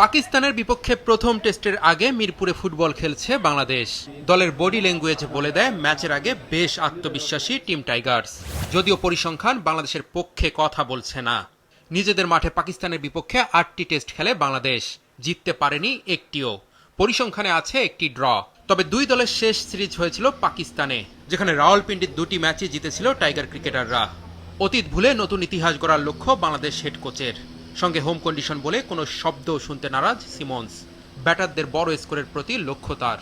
পাকিস্তানের বিপক্ষে প্রথম টেস্টের আগে মিরপুরে ফুটবল খেলছে বাংলাদেশ। দলের বডি ল্যাঙ্গুয়েজ বলে দেয় ম্যাচের আগে বেশ আত্মবিশ্বাসী টিম টাইগার্স। যদিও পরিসংখ্যান বাংলাদেশের পক্ষে কথা বলছে না। নিজেদের মাঠে পাকিস্তানের বিপক্ষে 8টি টেস্ট খেলে বাংলাদেশ, জিততে পারেনি একটিও। পরিসংখ্যানে আছে একটি ড্র। তবে দুই দলের শেষ সিরিজ হয়েছিল পাকিস্তানে, যেখানে রাওয়ালপিন্ডির দুটি ম্যাচই জিতেছিল টাইগার ক্রিকেটাররা। অতীত ভুলে নতুন ইতিহাস গড়ার লক্ষ্য বাংলাদেশ হেড কোচের। সঙ্গে হোম কন্ডিশন বলে কোনো শব্দ শুনতে নারাজ সিমন্স। ব্যাটারদের বড় স্কোরের প্রতি লক্ষ্য তার।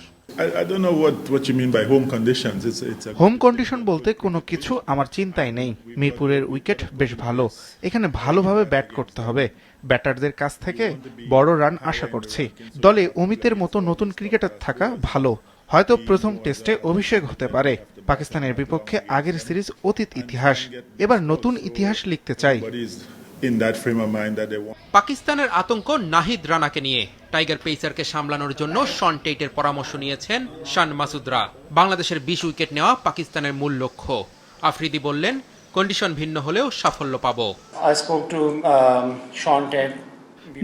হোম কন্ডিশন বলতে কোনো কিছু আমার চিন্তায় নেই। মিরপুরের উইকেট বেশ ভালো, এখানে ভালোভাবে ব্যাট করতে হবে। ব্যাটারদের কাছ থেকে বড় রান আশা করছি। দলে অমিতের মতো নতুন ক্রিকেটার থাকা ভালো। হয়তো প্রথম টেস্টে অভিষেক হতে পারে। পাকিস্তানের বিপক্ষে আগের সিরিজ অতীত ইতিহাস, এবার নতুন ইতিহাস লিখতে চাই। পাকিস্তানের আতঙ্ক নাহিদ রানাকে নিয়ে। টাইগার পেসারকে সামলানোর জন্য শন টেইটের পরামর্শ নিয়েছেন শান মাসুদরা। বাংলাদেশের 20 উইকেট নেওয়া পাকিস্তানের মূল লক্ষ্য। আফ্রিদি বললেন, কন্ডিশন ভিন্ন হলেও সাফল্য পাবো।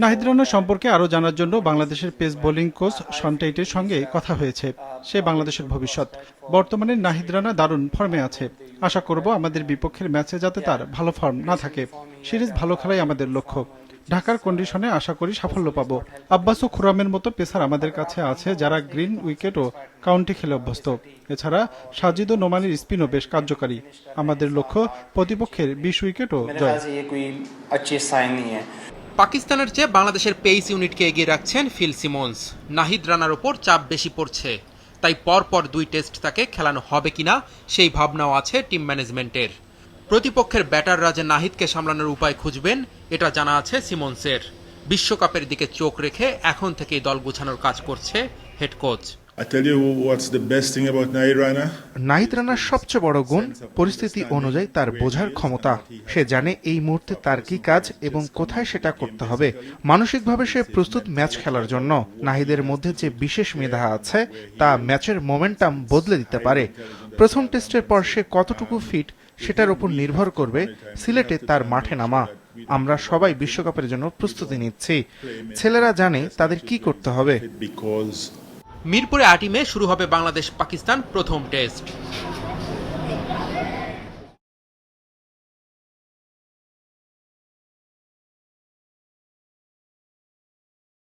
নাহিদ রানা সম্পর্কে আরও জানার জন্য বাংলাদেশের পেস বোলিং কোচ শন টেইটের সঙ্গে কথা হয়েছে। সে বাংলাদেশের ভবিষ্যৎ। বর্তমানে নাহিদ রানা দারুণ ফর্মে আছে। আশা করব আমাদের বিপক্ষের ম্যাচে যাতে তার ভালো ফর্ম না থাকে। সিরিজ ভালো খেলাই আমাদের লক্ষ্য। ঢাকার কন্ডিশনে আশা করি সাফল্য পাবো। আব্বাস ও খুরামের মতো পেসার আমাদের কাছে আছে যারা গ্রিন উইকেট ও কাউন্টি খেলে অভ্যস্ত। এছাড়া সাজিদ ও নোমানির স্পিনও বেশ কার্যকারী। আমাদের লক্ষ্য প্রতিপক্ষের 20 উইকেট ও জয়। পাকিস্তানের চেয়ে বাংলাদেশের পেস ইউনিটকে এগিয়ে রাখছেন ফিল সিমন্স। নাহিদ রানার ওপর চাপ বেশি পড়ছে, তাই পরপর 2 টেস্ট তাকে খেলানো হবে কিনা সেই ভাবনাও আছে টিম ম্যানেজমেন্টের। প্রতিপক্ষের ব্যাটাররা যে নাহিদকে সামলানোর উপায় খুঁজবেন এটা জানা আছে সিমন্সের। বিশ্বকাপের দিকে চোখ রেখে এখন থেকেই দল গোছানোর কাজ করছে হেড কোচ। নাহিদ রানার সবচেয়ে বড় গুণ পরিস্থিতি অনুযায়ী তার বোঝার ক্ষমতা। সে জানে এই মুহূর্তে তার কি কাজ এবং কোথায় সেটা করতে হবে। মানসিকভাবে সে প্রস্তুত ম্যাচ খেলার জন্য। নাহিদের মধ্যে যে বিশেষ মেধা আছে তা ম্যাচের মোমেন্টাম বদলে দিতে পারে। প্রথম টেস্টের পর সে কতটুকু ফিট সেটার উপর নির্ভর করবে সিলেটে তার মাঠে নামা। আমরা সবাই বিশ্বকাপের জন্য প্রস্তুতি নিচ্ছি। ছেলেরা জানে তাদের কি করতে হবে। মিরপুরে 8 মে শুরু হবে বাংলাদেশ পাকিস্তান প্রথম টেস্ট।